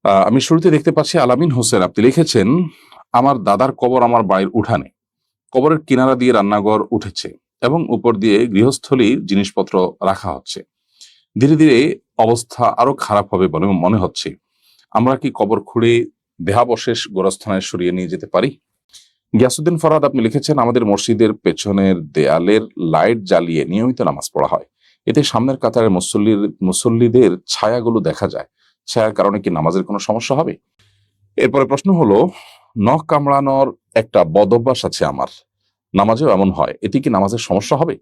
আমি শুরুতে দেখতে পাচ্ছি আলামিন হোসেন, আপনি লিখেছেন, আমার দাদার কবর আমার বাড়ির উঠানে। কবরের কিনারা দিয়ে রান্নাঘর উঠেছে এবং উপর দিয়ে গৃহস্থলীর জিনিসপত্র রাখা হচ্ছে। ধীরে ধীরে অবস্থা আরো খারাপ হবে বলে মনে হচ্ছে। আমরা কি কবর খুঁড়ে দেহাবশেষ গোরস্থানে সরিয়ে নিয়ে যেতে পারি? গিয়াসুদ্দিন ফরহাদ, আপনি লিখেছেন, আমাদের মসজিদের পেছনের দেয়ালের লাইট জ্বালিয়ে নিয়মিত নামাজ পড়া হয়। এতে সামনের কাতারের মুসল্লিদের ছায়াগুলো দেখা যায়। ছায়ার কারণে কি নামাজের কোনো সমস্যা হবে? এরপরে প্রশ্ন হলো, নখ কামড়ানোর একটা বদভ্যাস আছে আমার, নামাজেও এমন হয়, এতে কি নামাজের সমস্যা হবে?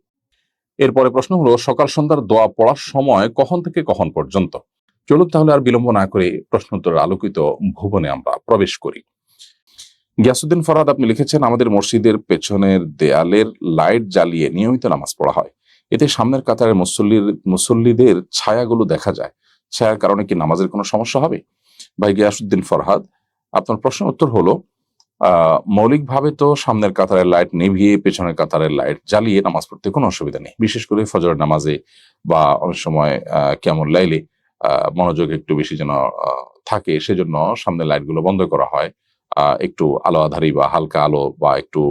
এরপরে প্রশ্ন হলো, সকাল সন্ধ্যার দোয়া পড়ার সময় কখন থেকে কখন পর্যন্ত? চলুন তাহলে আর বিলম্ব না করে প্রশ্ন উত্তরের আলোকিত ভুবনে আমরা প্রবেশ করি। গিয়াসুদ্দিন ফরহাদ, আপনি লিখেছেন, আমাদের মসজিদের পেছনের দেয়ালের লাইট জ্বালিয়ে নিয়মিত নামাজ পড়া হয়। এতে সামনের কাতারের মুসল্লিদের ছায়াগুলো দেখা যায়। ছায়ার কারণে কি নামাজের কোনো সমস্যা হবে? ভাই গিয়াসুদ্দিন ফরহাদ, আপনার প্রশ্নের উত্তর হলো, মৌলিকভাবে তো সামনের কাতারের লাইট নিভিয়ে পেছনের কাতারের লাইট জ্বালিয়ে নামাজ পড়তে কোনো অসুবিধা নেই। বিশেষ করে ফজরের নামাজে বা অনেক সময় কিয়ামুল লাইলে মনোযোগ একটু বেশি যেন থাকে, সেজন্য সামনের লাইটগুলো বন্ধ করা হয়। একটু আলো আঁধারি বা হালকা আলো বা একটু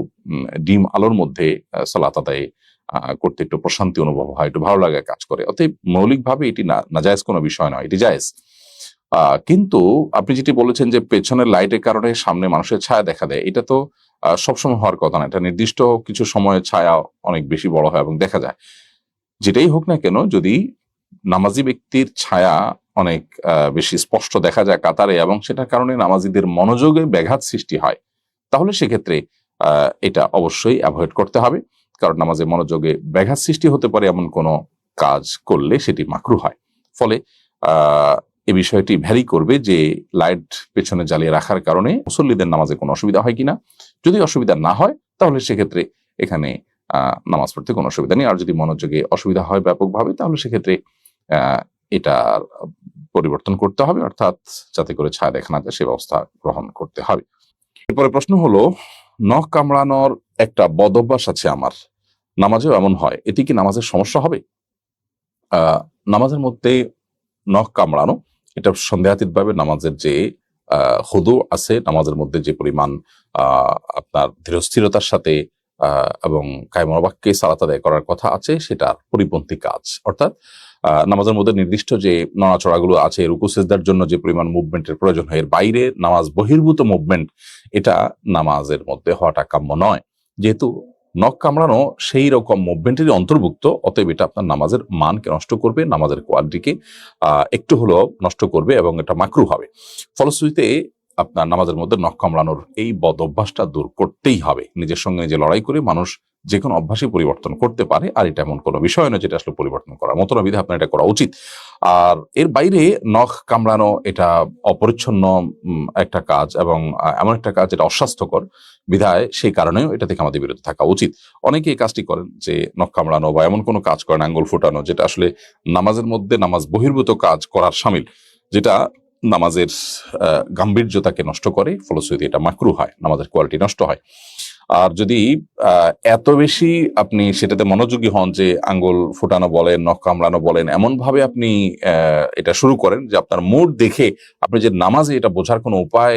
ডিম আলোর মধ্যে সালাত আদায়ে করতে একটু প্রশান্তি অনুভব হয়, একটু ভালো লাগে কাজ করে। অতএব মৌলিকভাবে এটি নাজায়েজ কোনো বিষয় নয়, এটি জায়েজ। কিন্তু আপনি যেটি বলেছেন যে পেছনের লাইটের কারণে সামনে মানুষের ছায়া দেখা দেয়, এটা তো সবসময় হওয়ার কথা না। এটা নির্দিষ্ট কিছু সময়ে ছায়া অনেক বেশি বড় হয় এবং দেখা যায়। যেটাই হোক না কেন, যদি নামাজি ব্যক্তির ছায়া অনেক বেশি স্পষ্ট দেখা যায় কাতারে এবং সেটার কারণে নামাজিদের মনোযোগে ব্যাঘাত সৃষ্টি হয়, তাহলে সেক্ষেত্রে এটা অবশ্যই অ্যাভয়েড করতে হবে। কারণ নামাজে মনোযোগে ব্যাঘাত সৃষ্টি হতে পারে এমন কোনো কাজ করলে সেটি মাকরুহ হয়। ফলে এই বিষয়টি ভ্যারি করবে যে লাইট পেছনে জ্বালিয়ে রাখার কারণে মুসল্লিদের নামাজে কোনো অসুবিধা হয় কিনা। যদি অসুবিধা না হয় তাহলে সেক্ষেত্রে এখানে নামাজ পড়তে কোনো অসুবিধা নেই। আর যদি মনোযোগে অসুবিধা হয় ব্যাপকভাবে, তাহলে সেক্ষেত্রে এটার পরিবর্তন করতে হবে, অর্থাৎ যাতে করে ছায়া দেখা না যায় সে ব্যবস্থা গ্রহণ করতে হবে। এরপরে প্রশ্ন হলো, নখ কামড়ানোর একটা বদভ্যাস আছে আমার, নামাজেও এমন হয়, এতে কি নামাজের সমস্যা হবে? নামাজের মধ্যে নখ কামড়ানো এটা সন্দেহাতীতভাবে নামাজের যে হুদু আছে, নামাজের মধ্যে যে পরিমাণ আপনার ধীরস্থিরতার সাথে এবং কায়মনোবাক্যে সালাত আদায় করার কথা আছে, সেটার পরিপন্থী কাজ। অর্থাৎ নামাজের মধ্যে নির্দিষ্ট যে নড়াচড়াগুলো আছে, রুকু সিজদার জন্য যে পরিমাণ মুভমেন্টের প্রয়োজন হয়, এর বাইরে নামাজ বহির্ভূত মুভমেন্ট এটা নামাজের মধ্যে হওয়াটা কাম্য নয়। যেহেতু নখ কামড়ানো সেই রকম মুভমেন্টেরই অন্তর্ভুক্ত, অতএব এটা আপনার নামাজের মানকে নষ্ট করবে, নামাজের কোয়ালিটিকে একটু হলেও নষ্ট করবে এবং এটা মাকরুহ হবে। ফলশ্রুতিতে আপনার নামাজের মধ্যে নখ কামড়ানোর এই বদ অভ্যাসটা দূর করতেই হবে। নিজের সঙ্গে নিজে লড়াই করে মানুষ যে কোনো অভ্যাসই পরিবর্তন করতে পারে, আর এটা এমন কোনো বিষয় নয় যেটা আসলে পরিবর্তন করার মতো না, বিধায় আপনার এটা করা উচিত। আর এর বাইরে নখ কামড়ানো এটা অপরিচ্ছন্ন একটা কাজ এবং এমন একটা কাজ যেটা অস্বাস্থ্যকর, বিধায় সেই কারণেও এটা থেকে আমাদের বিরত থাকা উচিত। অনেকে এই কাজটি করেন যে নখ কামড়ানো বা এমন কোনো কাজ করেন, আঙ্গুল ফুটানো, যেটা আসলে নামাজের মধ্যে নামাজ বহির্ভূত কাজ করার শামিল, যেটা নামাজের গাম্ভীর্যতাকে নষ্ট করে। ফলশ্রুতি এটা মাকরুহ হয়, নামাজের কোয়ালিটি নষ্ট হয়। আর যদি এত বেশি আপনি সেটাতে মনোযোগী হন যে আঙ্গুল ফুটানো বলেন, নখ কামড়ানো বলেন, এমন ভাবে আপনি এটা শুরু করেন যে আপনার মুড দেখে আপনি যে নামাজে এটা বোঝার কোনো উপায়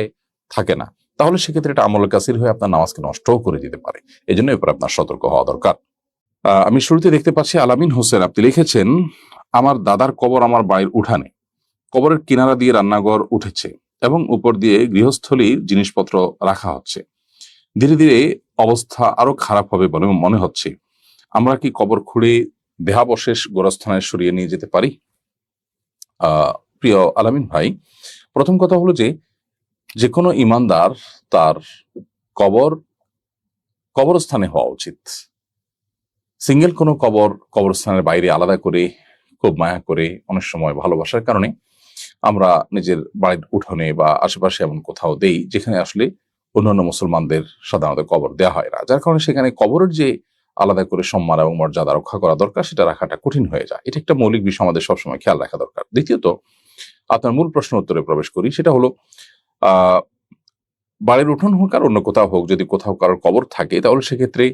থাকে না, তাহলে সেক্ষেত্রে এটা আমল কাসির হয়ে আপনার নামাজকে নষ্টও করে দিতে পারে। এই জন্য এরপর আপনার সতর্ক হওয়া দরকার। আমি শুরুতে দেখতে পাচ্ছি আলামিন হোসেন, আপনি লিখেছেন, আমার দাদার কবর আমার বাড়ির উঠানে। কবরের কিনারা দিয়ে রান্নাঘর উঠেছে এবং উপর দিয়ে গৃহস্থলীর জিনিসপত্র রাখা হচ্ছে। ধীরে ধীরে অবস্থা আরো খারাপ হবে বলে মনে হচ্ছে। আমরা কি কবর খুঁড়ে দেহাবশেষ গোরস্থানে সরিয়ে নিয়ে যেতে পারি? প্রিয় আলামিন ভাই, প্রথম কথা হলো যে কোনো ইমানদার তার কবর কবরস্থানে হওয়া উচিত। সিঙ্গেল কোনো কবরস্থানের বাইরে আলাদা করে খুব মায়া করে, অনেক সময় ভালোবাসার কারণে আমরা নিজের বাড়ির উঠোনে বা আশেপাশে এমন কোথাও দেই যেখানে আসলে অন্যান্য মুসলমানদের সাধারণত কবর দেওয়া হয় না, যার কারণে সেখানে কবরের যে আলাদা করে সম্মান এবং মর্যাদা রক্ষা করা দরকার, সেটা রাখাটা কঠিন হয়ে যায়। এটা একটা মৌলিক বিষয়, আমাদের সবসময় খেয়াল রাখা দরকার। দ্বিতীয়ত, আপনার মূল প্রশ্ন উত্তরে প্রবেশ করি, সেটা হলো আহ বাড়ির উঠোন হোক আর অন্য কোথাও হোক, যদি কোথাও কারোর কবর থাকে, তাহলে সেক্ষেত্রে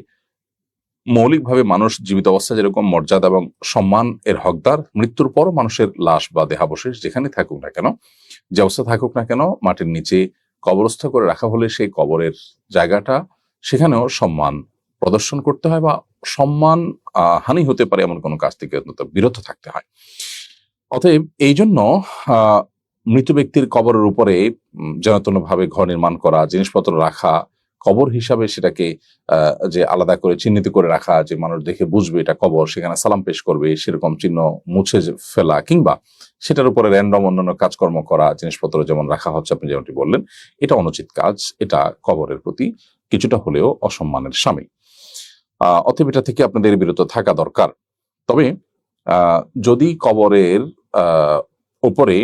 মৌলিকভাবে মানুষ জীবিত অবস্থায় যেরকম মর্যাদা এবং সম্মান এর হকদার, মৃত্যুর পরও মানুষের লাশ বা দেহাবশেষ যেখানে থাকুক না কেন যে অবস্থা থাকুক না কেন, মাটির নিচে কবরস্থ করে রাখা হলে সেই কবরের জায়গাটা, সেখানেও সম্মান প্রদর্শন করতে হয়, বা সম্মান হানি হতে পারে এমন কোনো কাজ থেকে অন্তত বিরত থাকতে হয়। অতএব এই জন্য মৃত ব্যক্তির কবরের উপরে যেন ভাবে ঘর নির্মাণ করা, জিনিসপত্র রাখা, কবর হিসাবে সেটাকে যে আলাদা করে চিহ্নিত করে রাখা, যে মানুষ দেখে বুঝবে এটা কবর, সেখানে সালাম পেশ করবে, সেরকম চিহ্ন মুছে ফেলা, কিংবা সেটার উপরে র্যান্ডম অন্যান্য কাজকর্ম করা, জিনিসপত্র যেমন রাখা হচ্ছে আপনি যেমনটি বললেন, এটা অনুচিত কাজ। এটা কবরের প্রতি কিছুটা হলেও অসম্মানের শামিল। অতএব এটা থেকে আপনাদের বিরত থাকা দরকার। তবে যদি কবরের উপরে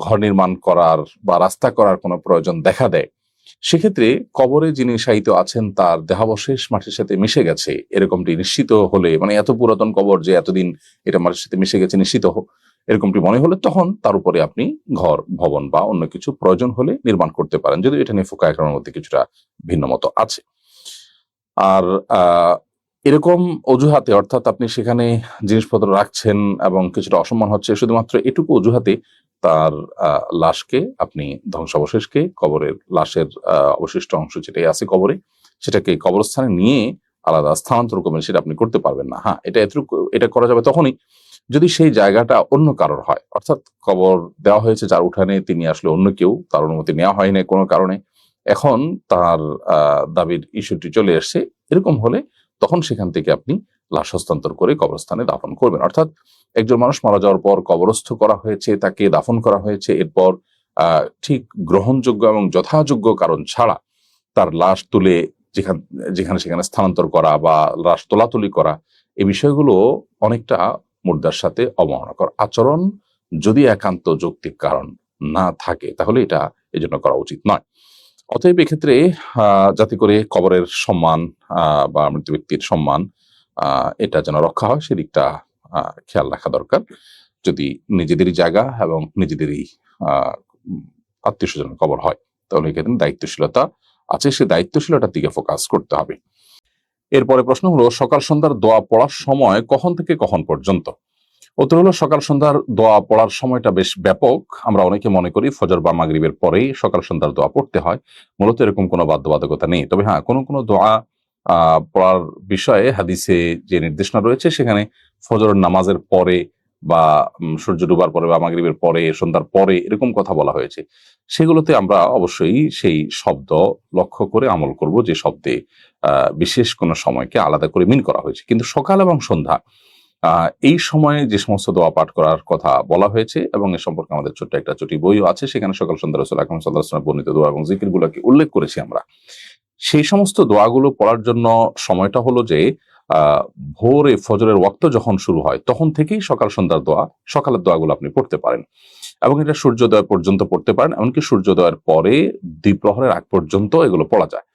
ঘর নির্মাণ করার বা রাস্তা করার কোনো প্রয়োজন দেখা দেয়, সেক্ষেত্রে কবরে যিনি শায়িত আছেন তার দেহাবশেষ মাটির সাথে মিশে গেছে এরকমটি নিশ্চিত হলে, মানে এত পুরাতন কবর যে এতদিন এটা মাটির সাথে মিশে গেছে নিশ্চিত এরকমটি মনে হলে, তখন তার উপরে আপনি ঘর, ভবন বা অন্য কিছু প্রয়োজন হলে নির্মাণ করতে পারেন, যদিও এটা নিয়ে ফুকায়ে কেরামের মধ্যে কিছুটা ভিন্ন মত আছে। আর এরকম অজুহাতে, অর্থাৎ আপনি সেখানে জিনিসপত্র রাখছেন এবং কিছুটা অসম্মান হচ্ছে, শুধুমাত্র এটুকু অজুহাতে তার লাশকে, আপনি ধ্বংসাবশেষকে, কবরের লাশের অবশিষ্ট অংশ যেটাই আছে কবরে, সেটাকে কবরস্থানে নিয়ে আলাদা স্থানান্তর করবেন, সেটা আপনি করতে পারবেন না। হ্যাঁ, এটা করা যাবে তখনই যদি সেই জায়গাটা অন্য কারোর হয়, অর্থাৎ কবর দেওয়া হয়েছে যার উঠানে, তিনি আসলে অন্য কেউ, তার অনুমতি নেওয়া হয়নি কোনো কারণে, এখন তার দাবির ইস্যুটি চলে এসছে, এরকম হলে তখন সেখান থেকে আপনি লাশ হস্তান্তর করে কবরস্থানে দাফন করবেন। অর্থাৎ একজন মানুষ মারা যাওয়ার পর কবরস্থ করা হয়েছে, তাকে দাফন করা হয়েছে, এরপর ঠিক গ্রহণযোগ্য এবং যথাযোগ্য কারণ ছাড়া তার লাশ তুলে যেখানে সেখানে স্থানান্তর করা বা লাশ তোলাতুলি করা, এই বিষয়গুলো অনেকটা মুর্দার সাথে অবমাননাকর আচরণ। যদি একান্ত যৌক্তিক কারণ না থাকে তাহলে এটা এজন্য করা উচিত নয়। অতএব এক্ষেত্রে যাতে করে কবরের সম্মান বা মৃত ব্যক্তির সম্মান এটা যেন রক্ষা হয়, সেদিকটা খেয়াল রাখা দরকার। যদি নিজেদেরই জায়গা এবং নিজেদেরই আত্মীয় স্বজনের কবর হয়, তাহলে এক্ষেত্রে দায়িত্বশীলতা আছে, সে দায়িত্বশীলতার দিকে ফোকাস করতে হবে। এরপরে প্রশ্ন হলো, সকাল সন্ধ্যার দোয়া পড়ার সময় কখন থেকে কখন পর্যন্ত? উত্তর হলো, সকাল সন্ধ্যার দোয়া পড়ার সময়টা বেশ ব্যাপক। আমরা অনেকে মনে করি ফজর বা মাগরিবের পরেই সকাল সন্ধ্যার দোয়া পড়তে হয়। মূলত এরকম কোনো বাধ্যবাধকতা নেই। তবে হ্যাঁ, কোনো দোয়া পড়ার বিষয়ে হাদিসে যে নির্দেশনা রয়েছে, সেখানে ফজরের নামাজের পরে বা সূর্য ডুবার পরে বা মাগরিবের পরে, সন্ধ্যার পরে এরকম কথা বলা হয়েছে। সেগুলোতে আমরা অবশ্যই সেই শব্দ লক্ষ্য করে আমল করব, যে শব্দে বিশেষ কোনো সময়কে আলাদা করে মিন করা হয়েছে। কিন্তু সকাল এবং সন্ধ্যা এই সময়ে যে সমস্ত দোয়া পাঠ করার কথা বলা হয়েছে, এবং এ সম্পর্কে আমাদের ছোট্ট একটা ছোটি বইও আছে, সেখানে সকাল সন্ধ্যা রাসূল আকরাম সাল্লাল্লাহু আলাইহি ওয়াসাল্লাম বর্ণিত দোয়া এবং জিকিরগুলোকে উল্লেখ করেছি আমরা। সেই সমস্ত দোয়াগুলো পড়ার জন্য সময়টা হলো যে ভোরে ফজরের ওয়াক্ত যখন শুরু হয় তখন থেকেই সকাল সন্ধ্যার দোয়া, সকালের দোয়াগুলো আপনি পড়তে পারেন, এবং এটা সূর্যোদয় পর্যন্ত পড়তে পারেন। এমনকি সূর্যোদয়ের পরে দ্বিপ্রহরের আগ পর্যন্ত এগুলো পড়া যায়।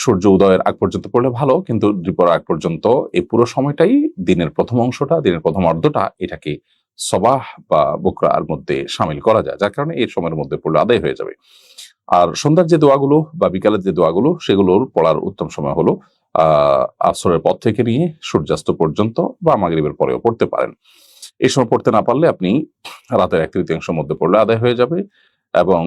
সূর্য উদয়ের আগ পর্যন্ত পড়লে ভালো, কিন্তু দ্বিপ্রহরের আগ পর্যন্ত এই পুরো সময়টাই দিনের প্রথম অংশটা, দিনের প্রথম অর্ধটা, এটাকে সবাহ বা বুকরার মধ্যে শামিল করা যায়, যার কারণে এই সময়ের মধ্যে পড়লে আদায় হয়ে যাবে। আর সন্ধ্যার যে দোয়াগুলো বা বিকালের যে দোয়াগুলো, সেগুলোর পড়ার উত্তম সময় হলো আসরের পর থেকে নিয়ে সূর্যাস্ত পর্যন্ত, বা মাগরিবের পরেও পড়তে পারেন। এই সময় পড়তে না পারলে আপনি রাতের 1/3 মধ্যে পড়লে আদায় হয়ে যাবে, এবং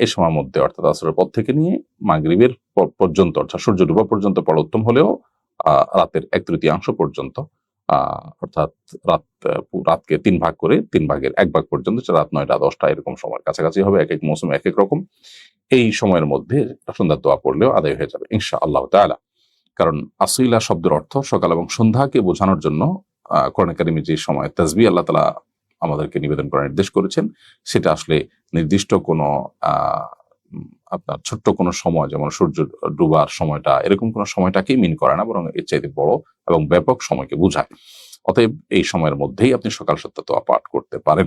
এই সময়ের মধ্যে, অর্থাৎ আসরের পর থেকে নিয়ে মাগরিবের পর্যন্ত, অর্থাৎ সূর্য ডুবা পর্যন্ত পড়া উত্তম হলেও রাতের 1/3 পর্যন্ত, অর্থাৎ রাতকে 3 ভাগ করে 3 ভাগের 1 ভাগ পর্যন্ত, রাত 9টা 10টা এরকম সময়ের কাছাকাছি হবে। এক এক মৌসুমে এক এক রকম। এই সময়ের মধ্যে সন্ধ্যার দোয়া পড়লেও আদায় হয়ে যাবে ইনশাআল্লাহ তাআলা। কারণ আসইলা শব্দের অর্থ সকাল এবং সন্ধ্যাকে বোঝানোর জন্য কোরআনে কারিমে যে সময় তাসবিহ আল্লাহ তাআলা আমাদেরকে নিবেদন করার নির্দেশ করেছেন, সেটা আসলে নির্দিষ্ট কোনো আপনার ছোট্ট কোনো সময়, যেমন সূর্য ডুবার সময়টা, এরকম কোনো সময়টাকেই মিন করে না, বরং এর চাইতে বড় এবং ব্যাপক সময়কে বোঝায়। অতএব এই সময়ের মধ্যেই আপনি সকাল সন্ধ্যা দোয়া পাঠ করতে পারেন।